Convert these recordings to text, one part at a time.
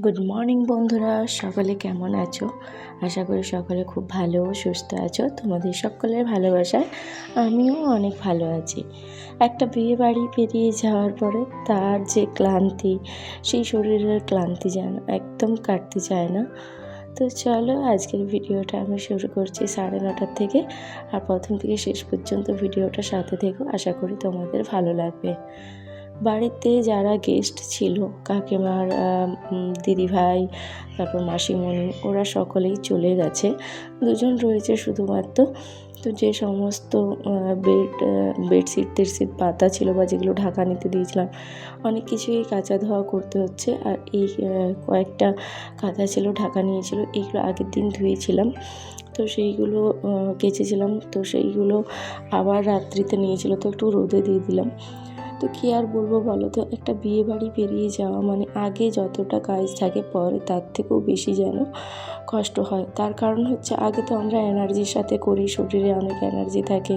Good morning বন্ধুরা, সকলে কেমন আছো? আশা করি সকলে খুব ভালো ও সুস্থ আছো। তোমাদের সকলের ভালোবাসায় আমিও অনেক ভালো আছি। একটা বিয়ে বাড়ি পেরিয়ে যাওয়ার পরে তার যে ক্লান্তি, সেই শরীরের ক্লান্তি যেন একদম কাটতে চায় না। তো চলো আজকের ভিডিওটা আমি শুরু করছি 9:30 থেকে। আর প্রথম থেকে শেষ পর্যন্ত ভিডিওটা সাথে থেকো, আশা করি তোমাদের ভালো লাগবে। বাড়িতে যারা গেস্ট ছিল, কাকিমার দিদিভাই, তারপর মাসিমণি, ওরা সকলেই চলে গেছে। দুজন রয়েছে শুধুমাত্র। তো যে সমস্ত বেডশিট টেডশিট পাতা ছিল বা যেগুলো ঢাকা নিতে দিয়েছিলাম, অনেক কিছুই কাচা ধোয়া করতে হচ্ছে। আর এই কয়েকটা কাঁথা ছিল, ঢাকা নিয়েছিল, এইগুলো আগের দিন ধুয়েছিলাম। তো সেইগুলো কেচেছিলাম, তো সেইগুলো আবার রাত্রিতে নিয়েছিল, তো একটু রোদে দিয়ে দিলাম। তো কী আর বলবো বলো তো, একটা বিয়ে বাড়ি পেরিয়ে যাওয়া মানে আগে যতটা কাজ থাকে পরে তার থেকেও বেশি যেন কষ্ট হয়। তার কারণ হচ্ছে আগে তো আমরা এনার্জির সাথে করি, শরীরে অনেক এনার্জি থাকে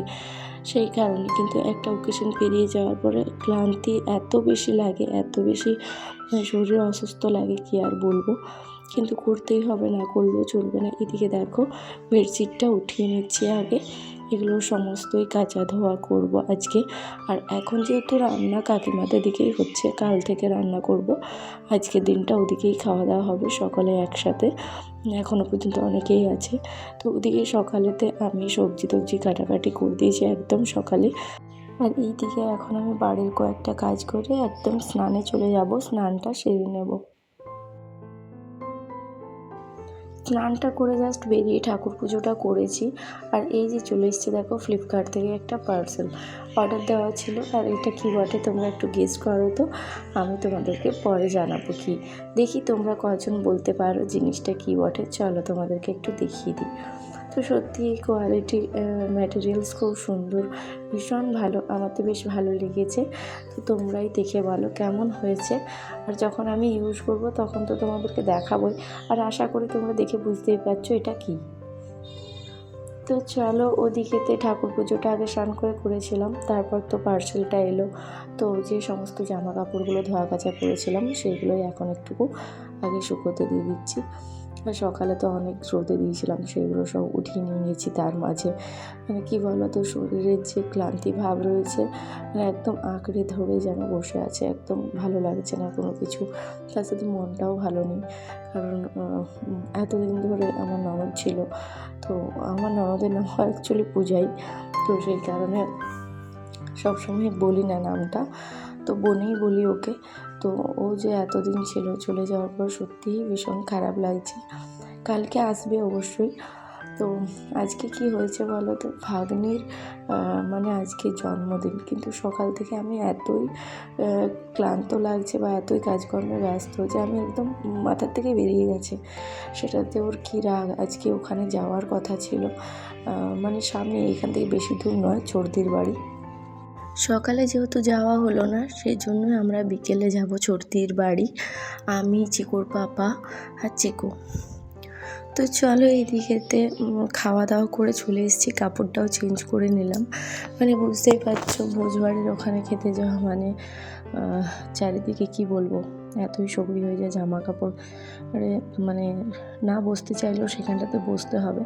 সেই কারণে। কিন্তু একটা ওকেশন পেরিয়ে যাওয়ার পরে ক্লান্তি এত বেশি লাগে, এত বেশি শরীর অসুস্থ লাগে, কী আর বলবো। কিন্তু করতেই হবে, না করলেও চলবে না। এদিকে দেখো, বেডশিটটা উঠিয়ে নিচ্ছি আগে, এগুলো সমস্তই কাচা ধোয়া করব আজকে। আর এখন যেহেতু রান্না কাকিমাদের দিকেই হচ্ছে, কাল থেকে রান্না করব। আজকের দিনটা ওদিকেই খাওয়া দাওয়া হবে সকলে একসাথে, এখনও পর্যন্ত অনেকেই আছে। তো ওদিকে সকালেতে আমি সবজি টবজি কাটাকাটি করে দিয়েছি একদম সকালে। আর এইদিকে এখন আমি বাড়ির কয়েকটা কাজ করে একদম স্নানে চলে যাব, স্নানটা সেরে নেব। স্নানটা করে জাস্ট বেরিয়ে ঠাকুর পুজোটা করেছি। আর এই যে চলে এসেছে দেখো, ফ্লিপকার্ট থেকে একটা পার্সেল অর্ডার দেওয়া ছিল। আর এটা কী বটে তোমরা একটু গেস করো তো, আমি তোমাদেরকে পরে জানাবো। কি দেখি তোমরা কজন বলতে পারো জিনিসটা কী বটে। চলো তোমাদেরকে একটু দেখিয়ে দিই। তো সত্যি এই কোয়ালিটি, ম্যাটেরিয়ালস খুব সুন্দর, ভীষণ ভালো, আমার তো বেশ ভালো লেগেছে। তো তোমরাই দেখে বলো কেমন হয়েছে। আর যখন আমি ইউজ করব তখন তো তোমাদেরকে দেখাবোই। আর আশা করি তোমরা দেখে বুঝতেই পারছো এটা কী। তো চলো, ওদিকেতে ঠাকুর পুজোটা আগে স্নান করে করেছিলাম, তারপর তো পার্সেলটা এলো। তো যে সমস্ত জামা কাপড়গুলো ধোয়া কাচা করেছিলাম সেইগুলোই এখন একটুকু আগে শুকোতে দিয়ে দিচ্ছি। আর সকালে তো অনেক রোদে দিয়েছিলাম, সেগুলো সব উঠিয়ে নিয়ে গেছি। তার মাঝে মানে কী বলো তো, শরীরের যে ক্লান্তি ভাব রয়েছে, মানে একদম আঁকড়ে ধরে যেন বসে আছে, একদম ভালো লাগছে না কোনো কিছু। তার সাথে মনটাও ভালো নেই, কারণ এতদিন ধরে আমার ননদ ছিল। তো আমার ননদের নাম অ্যাকচুয়ালি পূজাই, তো সেই কারণে সবসময় বলি না নামটা, তো বোনেই বলি ওকে। তো ও যে এতদিন ছিল, চলে যাওয়ার পর সত্যিই ভীষণ খারাপ লাগছে। কালকে আসবে অবশ্যই। তো আজকে কি হয়েছে বলো তো, ভাগ্নির মানে আজকে জন্মদিন, কিন্তু সকাল থেকে আমি এতই ক্লান্ত লাগছে বা এতই কাজকর্মে ব্যস্ত যে আমি একদম মাথার থেকে বেরিয়ে গেছে। সেটাতে ওর কী রাগ, আজকে ওখানে যাওয়ার কথা ছিল। মানে সামনে, এখান থেকে বেশি দূর নয়, চর্দির বাড়ি। সকালে যেহেতু যাওয়া হলো না, সেই জন্যই আমরা বিকেলে যাব চর্দির বাড়ি, আমি, চিকুর পাপা আর চিকু। তো চলো, এইদিকেতে খাওয়া দাওয়া করে চলে এসেছি, কাপড়টাও চেঞ্জ করে নিলাম। মানে বুঝতেই পারছো, ভোজবাড়ির ওখানে খেতে যাওয়া মানে চারিদিকে কি বলবো, এতই সগড়ি হয়ে যায় জামা কাপড়, মানে না বসতে চাইলেও সেখানটাতে বসতে হবে।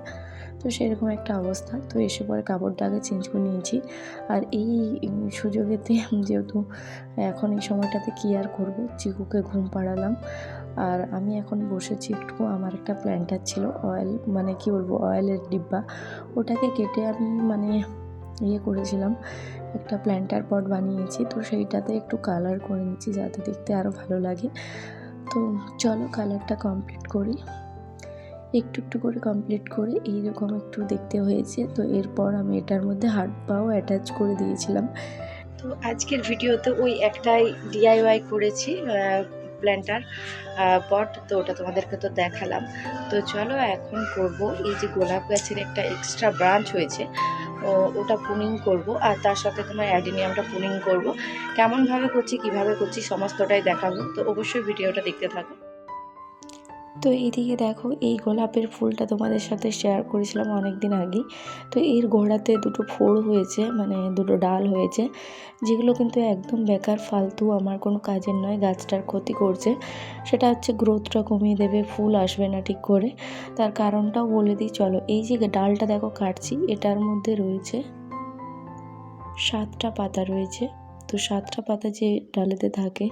তো সেরকম একটা অবস্থা। তো এসে পরে কাপড়টা আগে চেঞ্জ করে নিয়েছি। আর এই সুযোগেতে যেহেতু এখন এই সময়টাতে কী আর করবো, চিকুকে ঘুম পাড়ালাম। আর আমি এখন বসেছি একটু, আমার একটা প্ল্যান্টার ছিল অয়েল, মানে কি বলবো, অয়েলের ডিব্বা, ওটাকে কেটে আমি মানে করেছিলাম, একটা প্ল্যান্টার পট বানিয়েছি। তো সেইটাতে একটু কালার করে নিচ্ছি যাতে দেখতে আরও ভালো লাগে। তো চলো কালারটা কমপ্লিট করি। একটু একটু করে কমপ্লিট করে এইরকম একটু দেখতে হয়েছে। তো এরপর আমি এটার মধ্যে হাত পাও অ্যাটাচ করে দিয়েছিলাম। তো আজকের ভিডিওতে ওই একটাই ডিআইওয়াই করেছি প্ল্যান্টার পট, তো ওটা তোমাদেরকে তো দেখালাম। তো চলো এখন করব, এই যে গোলাপ গাছের একটা এক্সট্রা ব্রাঞ্চ হয়েছে, ওটা পুনিং করব। আর তার সাথে তোমার অ্যাডিনিয়ামটা পুনিং করব। কেমনভাবে করছি, কিভাবে করছি সমস্তটাই দেখাবো, তো অবশ্যই ভিডিওটা দেখতে থাকো। তো এদিকে দেখো এই গোলাপের ফুলটা তোমাদের সাথে শেয়ার করেছিলাম অনেক দিন আগেই। তো এর গোড়াতে দুটো ফোড় হয়েছে, মানে দুটো ডাল হয়েছে, যেগুলো কিন্তু একদম বেকার, ফালতু, আমার কোনো কাজের নয়, গাছটার ক্ষতি করছে। সেটা হচ্ছে গ্রোথটা কমিয়ে দেবে, ফুল আসবে না ঠিক করে। তার কারণটাও বলে দিই চলো। এই যে ডালটা দেখো কাটছি, এটার মধ্যে রয়েছে 7টা পাতা রয়েছে। তো 7টা পাতা যে ডালেতে থাকে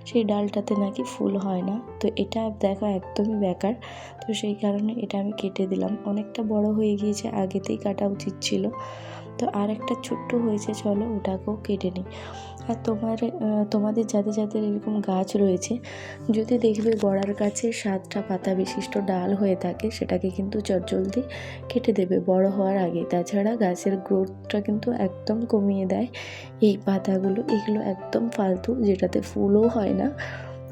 সেই ডালটাতে নাকি ফুল হয় না। তো এটা দেখো একদমই বেকার। তো সেই কারণে এটা আমি কেটে দিলাম। অনেকটা বড় হয়ে গিয়েছে, আগেতেই কাটা উচিত ছিল। তো আর একটা ছোট্ট হয়েছে, চলো ওটাকেও কেটে নিই। আর তোমাদের যাদের যাদের এরকম গাছ রয়েছে, যদি দেখবে গোড়ার কাছে 7টা পাতা বিশিষ্ট ডাল হয়ে থাকে, সেটাকে কিন্তু চটজলদি কেটে দেবে বড় হওয়ার আগে। তাছাড়া গাছের গ্রোথটা কিন্তু একদম কমিয়ে দেয় এই পাতাগুলো। এগুলো একদম ফালতু, যেটাতে ফুলও হয় না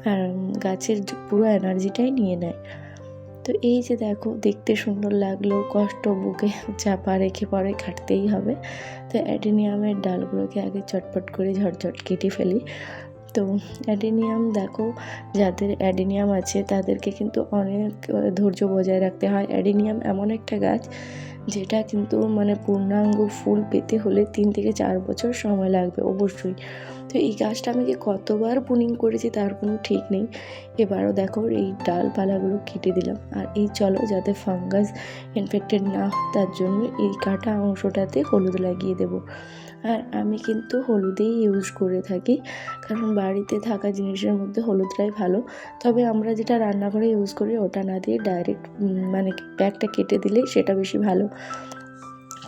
আর গাছের পুরো এনার্জিটাই নিয়ে নেয়। তো এই যে দেখো, দেখতে সুন্দর লাগলো, কষ্ট বুকে চাপা রেখে পরে কাটতেই হবে। তো অ্যাডেনিয়ামের ডালগুলোকে আগে চটপট করে ঝটঝট কেটে ফেলি। তো অ্যাডেনিয়াম দেখো, যাদের অ্যাডেনিয়াম আছে তাদেরকে কিন্তু অনেক ধৈর্য বজায় রাখতে হয়। অ্যাডেনিয়াম এমন একটা গাছ যেটা কিন্তু মানে পূর্ণাঙ্গ ফুল পেতে হলে 3 থেকে 4 বছর সময় লাগবে অবশ্যই। তো এই গাছটা আমি যে কতবার পুনিং করেছি তার কোনো ঠিক নেই। এবারও দেখো এই ডালপালাগুলো কেটে দিলাম। আর এই চলো, যাতে ফাঙ্গাস ইনফেক্টেড না হয় তার জন্য এই কাটা অংশটাতে হলুদ লাগিয়ে দেব। আর আমি কিন্তু হলুদেই ইউজ করে থাকি, কারণ বাড়িতে থাকা জিনিসের মধ্যে হলুদটাই ভালো। তবে আমরা যেটা রান্নাঘরে ইউজ করি ওটা না দিয়ে ডাইরেক্ট মানে প্যাকটা কেটে দিলেই সেটা বেশি ভালো,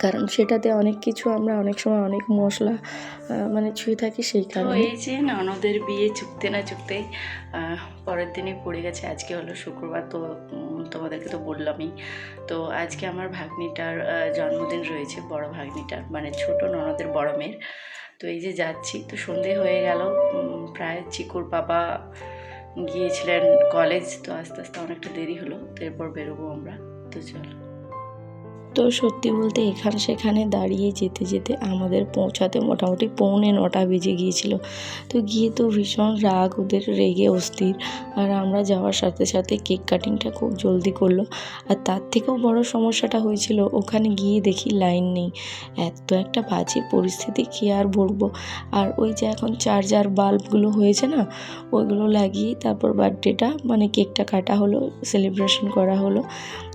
কারণ সেটাতে অনেক কিছু আমরা অনেক সময় অনেক মশলা মানে ছুঁয়ে থাকি, সেই কারণে। এই যে ননদের বিয়ে চুকতে না চুকতেই পরের দিনে পড়ে গেছে। আজকে হলো শুক্রবার, তো তোমাদেরকে তো বললামই। তো আজকে আমার ভাগ্নিটার জন্মদিন রয়েছে, বড় ভাগ্নিটার, মানে ছোট ননদের বড় মেয়ের। তো এই যে যাচ্ছি, তো সন্ধে হয়ে গেল প্রায়। চিকুর বাবা গিয়েছিলেন কলেজ, তো আস্তে আস্তে অনেকটা দেরি হলো, তো এরপর বেরোবো আমরা। তো চলো। তো সত্যি বলতে এখানে সেখানে দাঁড়িয়ে যেতে যেতে আমাদের পৌঁছাতে মোটামুটি 8:45 বেজে গিয়েছিল। তো গিয়ে তো ভীষণ রাগ, ওদের রেগে অস্থির। আর আমরা যাওয়ার সাথে সাথে কেক কাটিংটা খুব জলদি করলো। আর তার থেকেও বড় সমস্যাটা হয়েছিল, ওখানে গিয়ে দেখি লাইন নেই। এত একটা বাজে পরিস্থিতি, কী আর বলবো। আর ওই যে এখন চার্জার বাল্বগুলো হয়েছে না, ওইগুলো লাগিয়ে তারপর বার্থডেটা মানে কেকটা কাটা হলো, সেলিব্রেশন করা হলো।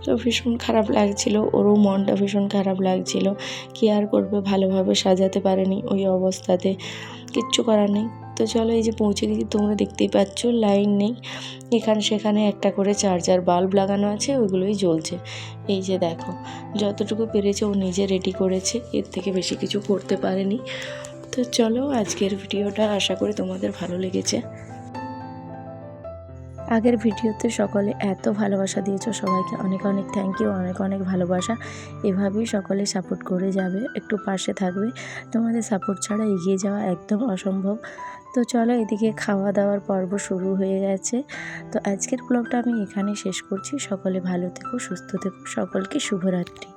তো ভীষণ খারাপ লাগছিল, ওরও মনটা ভীষণ খারাপ লাগছিল। কী আর করবে, ভালোভাবে সাজাতে পারেনি ওই অবস্থাতে, কিচ্ছু করার নেই। তো চলো, এই যে পৌঁছে গেছি, তোমরা দেখতেই পাচ্ছ লাইন নেই। এখানে সেখানে একটা করে চার্জার বাল্ব লাগানো আছে, ওইগুলোই জ্বলছে। এই যে দেখো, যতটুকু পেরেছে ও নিজে রেডি করেছে, এর থেকে বেশি কিছু করতে পারেনি। তো চলো, আজকের ভিডিওটা আশা করি তোমাদের ভালো লেগেছে। আগের ভিডিওতে সকলে এত ভালোবাসা দিয়েছো, সবাইকে অনেক অনেক থ্যাংক ইউ, অনেক অনেক ভালোবাসা। এভাবেই সকলে সাপোর্ট করে যাবে, একটু পাশে থাকবে। তোমাদের সাপোর্ট ছাড়া এগিয়ে যাওয়া একদম অসম্ভব। তো চলো, এদিকে খাওয়া দাওয়ার পর্ব শুরু হয়ে গেছে। তো আজকের ব্লগটা আমি এখানেই শেষ করছি। সকলে ভালো থেকো, সুস্থ থেকো, সকলকে শুভরাত্রি।